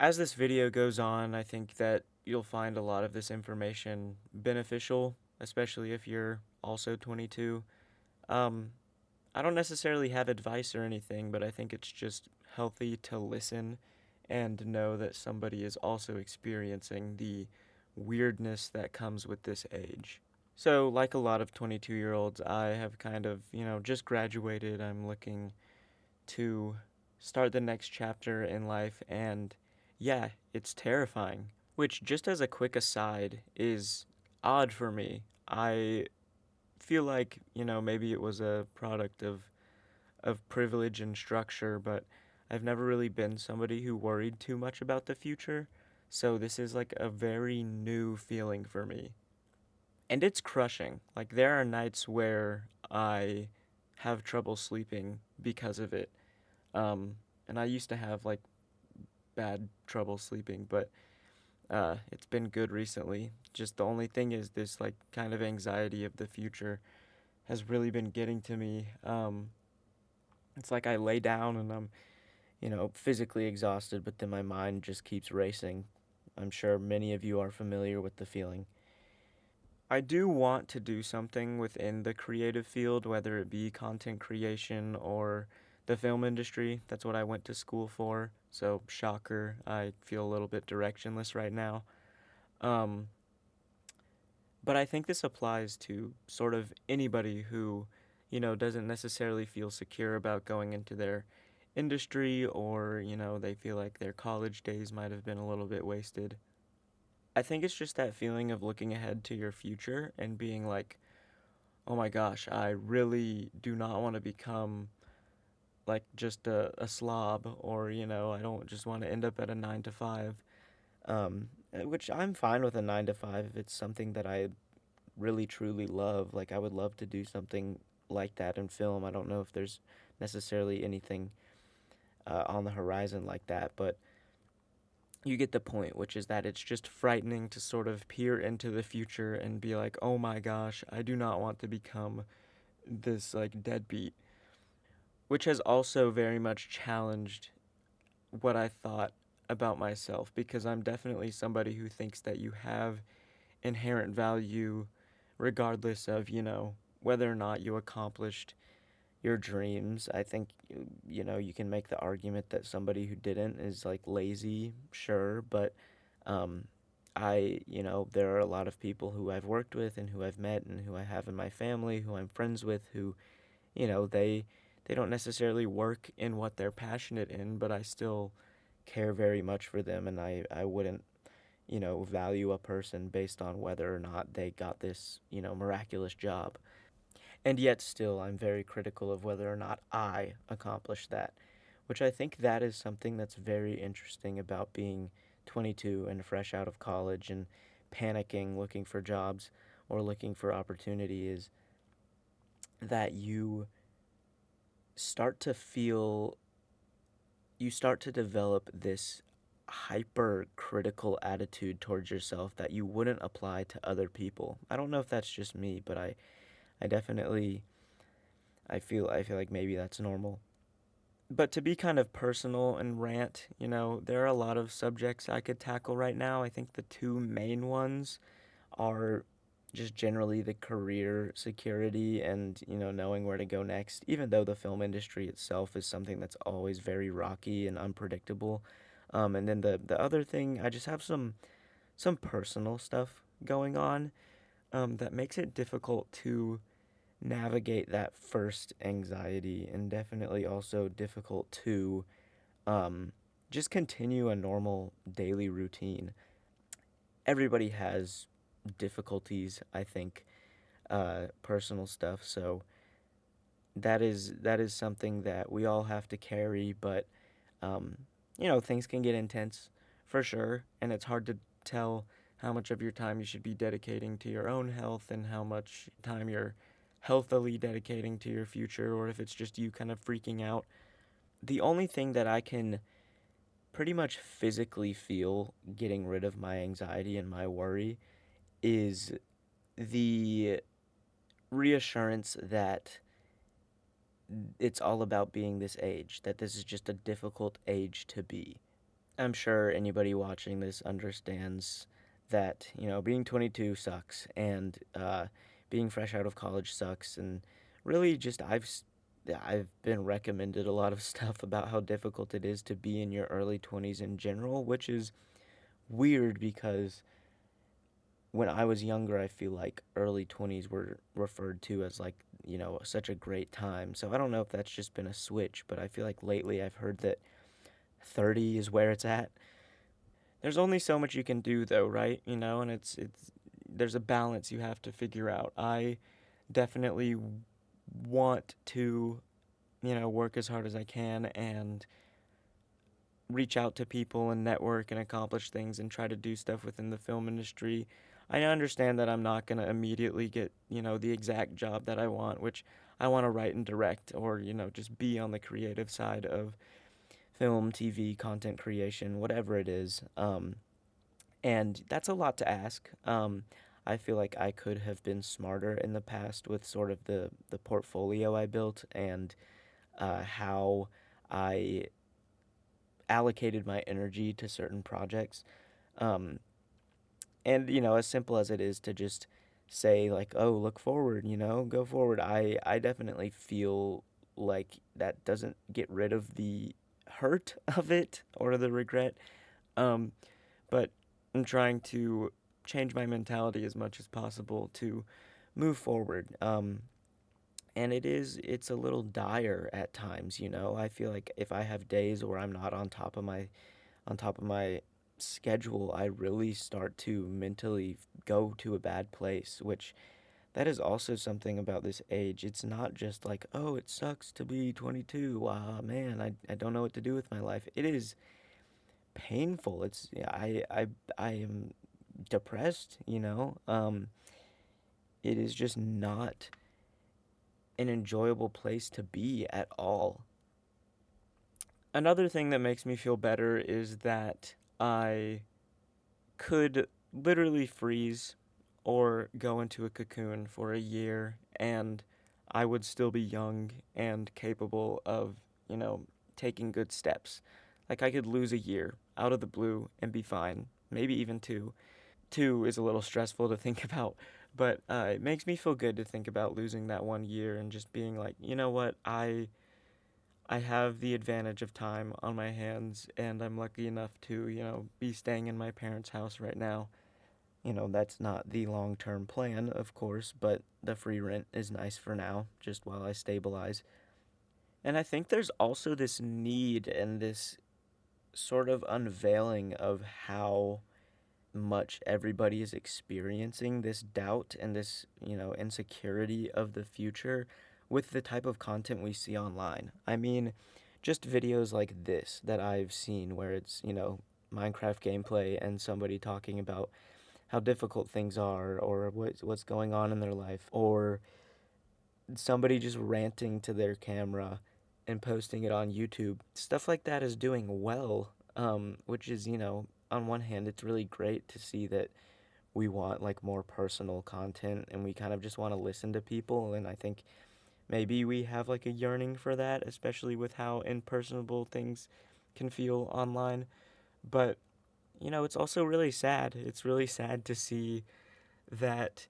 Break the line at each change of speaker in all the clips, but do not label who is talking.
As this video goes on, I think that you'll find a lot of this information beneficial, especially if you're also 22. Um, I don't necessarily have advice or anything, but I think it's just healthy to listen and know that somebody is also experiencing the weirdness that comes with this age. So, like a lot of 22-year-olds, I have kind of, just graduated. I'm looking to start the next chapter in life, and yeah, it's terrifying. Which, just as a quick aside, is odd for me. I feel like, maybe it was a product of privilege and structure, but I've never really been somebody who worried too much about the future. So this is like a very new feeling for me. And it's crushing. Like, there are nights where I have trouble sleeping because of it. Um, and I used to have like bad trouble sleeping, but it's been good recently. Just the only thing is this like kind of anxiety of the future has really been getting to me. It's like I lay down and I'm, physically exhausted, but then my mind just keeps racing. I'm sure many of you are familiar with the feeling. I do want to do something within the creative field, whether it be content creation or the film industry. That's what I went to school for. So, shocker, I feel a little bit directionless right now. Um, but I think this applies to sort of anybody who, doesn't necessarily feel secure about going into their industry, or, they feel like their college days might have been a little bit wasted. I think it's just that feeling of looking ahead to your future and being like, oh my gosh, I really do not want to become like just a slob, or, I don't just want to end up at a 9 to 5. Which I'm fine with a 9 to 5 if it's something that I really truly love. Like, I would love to do something like that in film. I don't know if there's necessarily anything on the horizon like that, but you get the point, which is that it's just frightening to sort of peer into the future and be like, oh my gosh, I do not want to become this like deadbeat, which has also very much challenged what I thought about myself, because I'm definitely somebody who thinks that you have inherent value regardless of, whether or not you accomplished your dreams. I think, you can make the argument that somebody who didn't is like lazy, sure, but um, there are a lot of people who I've worked with and who I've met and who I have in my family, who I'm friends with, who, they don't necessarily work in what they're passionate in, but I still care very much for them, and I wouldn't, value a person based on whether or not they got this, miraculous job. And yet still, I'm very critical of whether or not I accomplished that, which I think that is something that's very interesting about being 22 and fresh out of college and panicking, looking for jobs or looking for opportunity, is that start to feel, you start to develop this hypercritical attitude towards yourself that you wouldn't apply to other people. I don't know if that's just me, but I definitely I feel like maybe that's normal. But to be kind of personal and rant, there are a lot of subjects I could tackle right now. I think the two main ones are just generally the career security and, knowing where to go next, even though the film industry itself is something that's always very rocky and unpredictable. And then the other thing, I just have some personal stuff going on that makes it difficult to navigate that first anxiety, and definitely also difficult to um, just continue a normal daily routine. Everybody has difficulties, I think, personal stuff. So that is something that we all have to carry. But um, things can get intense for sure, and it's hard to tell how much of your time you should be dedicating to your own health and how much time you're healthily dedicating to your future, or if it's just you kind of freaking out. The only thing that I can pretty much physically feel getting rid of my anxiety and my worry is the reassurance that it's all about being this age, that this is just a difficult age to be. I'm sure anybody watching this understands that, being 22 sucks, and being fresh out of college sucks, and really just I've been recommended a lot of stuff about how difficult it is to be in your early 20s in general, which is weird because when I was younger, I feel like early 20s were referred to as like, such a great time. So I don't know if that's just been a switch, but I feel like lately I've heard that 30 is where it's at. There's only so much you can do though, right? And it's there's a balance you have to figure out. I definitely want to, work as hard as I can and reach out to people and network and accomplish things and try to do stuff within the film industry. I understand that I'm not going to immediately get, the exact job that I want, which I want to write and direct or, just be on the creative side of film, TV, content creation, whatever it is. And that's a lot to ask. I feel like I could have been smarter in the past with sort of the portfolio I built and how I allocated my energy to certain projects. Um, and as simple as it is to just say like, "Oh, look forward," go forward. I definitely feel like that doesn't get rid of the hurt of it or the regret. Um, but I'm trying to change my mentality as much as possible to move forward. And it's a little dire at times, I feel like if I have days where I'm not on top of my schedule, I really start to mentally go to a bad place, which that is also something about this age. It's not just like, oh, it sucks to be 22. Man, I don't know what to do with my life. It is painful. Yeah, I am depressed, it is just not an enjoyable place to be at all. Another thing that makes me feel better is that I could literally freeze or go into a cocoon for a year and I would still be young and capable of, taking good steps. Like I could lose a year out of the blue and be fine, maybe even two. Two is a little stressful to think about, but it makes me feel good to think about losing that 1 year and just being like, you know what, I have the advantage of time on my hands, and I'm lucky enough to, be staying in my parents' house right now. That's not the long term plan, of course, but the free rent is nice for now, just while I stabilize. And I think there's also this need and this sort of unveiling of how much everybody is experiencing this doubt and this, insecurity of the future with the type of content we see online. I mean, just videos like this that I've seen where it's, Minecraft gameplay and somebody talking about how difficult things are or what's going on in their life or somebody just ranting to their camera and posting it on YouTube. Stuff like that is doing well, which is, on one hand, it's really great to see that we want like more personal content and we kind of just want to listen to people. And I think maybe we have like a yearning for that, especially with how impersonable things can feel online. But, it's also really sad. It's really sad to see that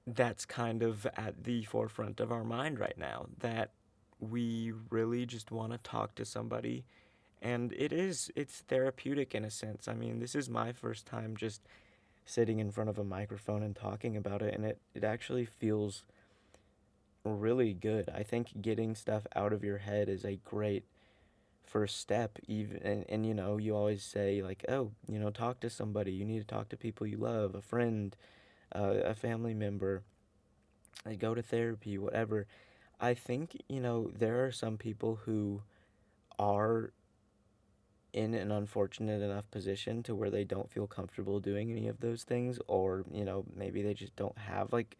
that's kind of at the forefront of our mind right now, that we really just want to talk to somebody. And it's therapeutic in a sense. I mean, this is my first time just sitting in front of a microphone and talking about it, and it actually feels really good. I think getting stuff out of your head is a great first step. Even and you always say like, oh, talk to somebody. You need to talk to people you love, a friend, a family member, go to therapy, whatever. I think, there are some people who are in an unfortunate enough position to where they don't feel comfortable doing any of those things, or, maybe they just don't have like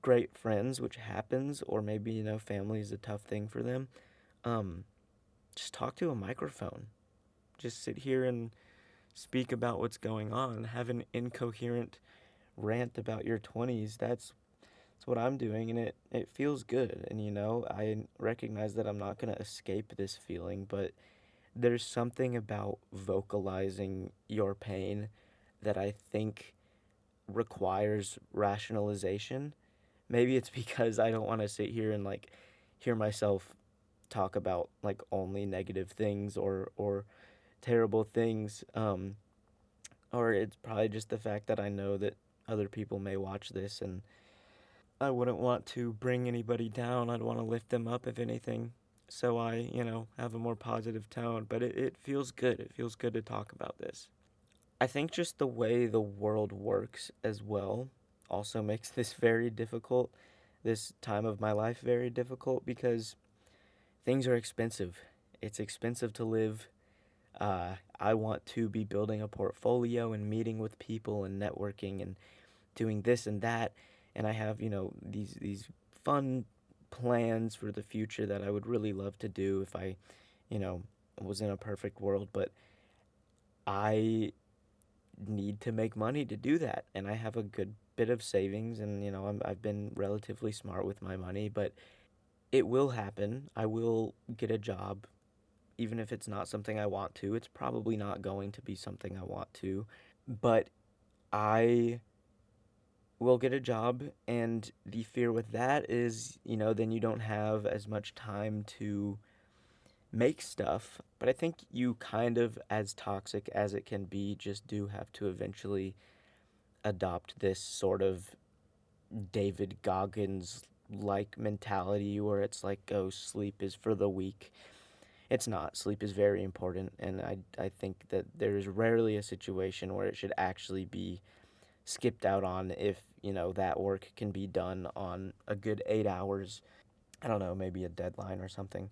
great friends, which happens, or maybe, family is a tough thing for them. Um, just talk to a microphone. Just sit here and speak about what's going on. Have an incoherent rant about your 20s. That's what I'm doing, and it feels good. And I recognize that I'm not gonna escape this feeling, but there's something about vocalizing your pain that I think requires rationalization. Maybe it's because I don't want to sit here and like hear myself talk about like only negative things or terrible things. Or it's probably just the fact that I know that other people may watch this and I wouldn't want to bring anybody down. I'd want to lift them up if anything. So I, have a more positive tone, but it feels good. It feels good to talk about this. I think just the way the world works as well also makes this very difficult, this time of my life very difficult because things are expensive. It's expensive to live. I want to be building a portfolio and meeting with people and networking and doing this and that, and I have these fun plans for the future that I would really love to do if I, you know, was in a perfect world, but I need to make money to do that, and I have a good bit of savings, and I've been relatively smart with my money, but it will happen. I will get a job, even if it's not something I want to. It's probably not going to be something I want to, but I will get a job, and the fear with that is, then you don't have as much time to make stuff. But I think you kind of, as toxic as it can be, just do have to eventually adopt this sort of David Goggins like mentality where it's like, oh, sleep is for the weak. It's not. Sleep is very important, and I think that there is rarely a situation where it should actually be skipped out on if, that work can be done on a good 8 hours. I don't know, maybe a deadline or something.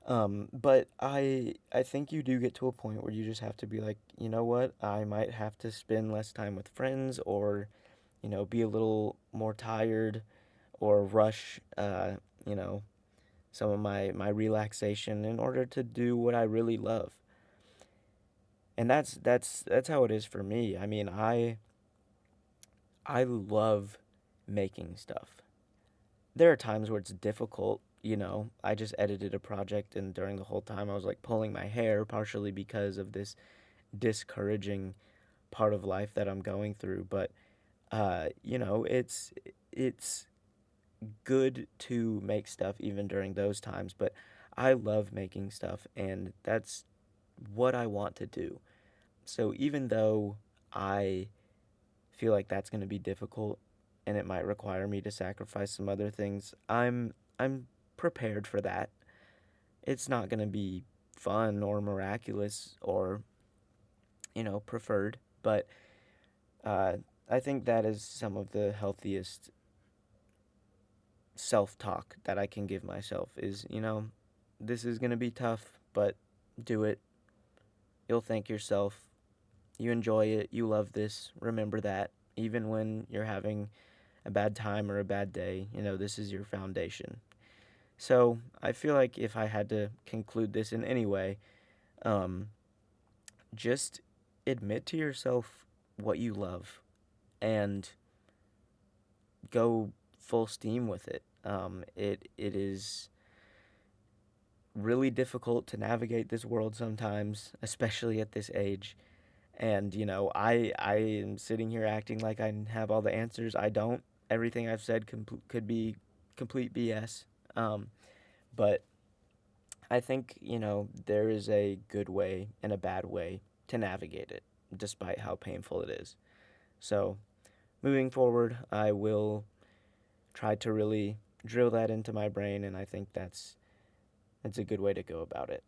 But I think you do get to a point where you just have to be like, you know what, I might have to spend less time with friends or, be a little more tired or rush, you know, some of my relaxation in order to do what I really love. And that's how it is for me. I mean, I love making stuff. There are times where it's difficult, I just edited a project and during the whole time I was like pulling my hair partially because of this discouraging part of life that I'm going through, but it's good to make stuff even during those times, but I love making stuff and that's what I want to do. So even though I feel like that's going to be difficult and it might require me to sacrifice some other things, I'm prepared for that. It's not going to be fun or miraculous or, preferred, but uh, I think that is some of the healthiest self-talk that I can give myself is, this is going to be tough, but do it. You'll thank yourself. You enjoy it. You love this. Remember that. Even when you're having a bad time or a bad day, this is your foundation. So I feel like if I had to conclude this in any way, um, just admit to yourself what you love and go full steam with it. It is really difficult to navigate this world sometimes, especially at this age. And I am sitting here acting like I have all the answers. I don't. Everything I've said could be complete BS. But I think there is a good way and a bad way to navigate it, despite how painful it is. So moving forward, I will try to really drill that into my brain, and I think that's a good way to go about it.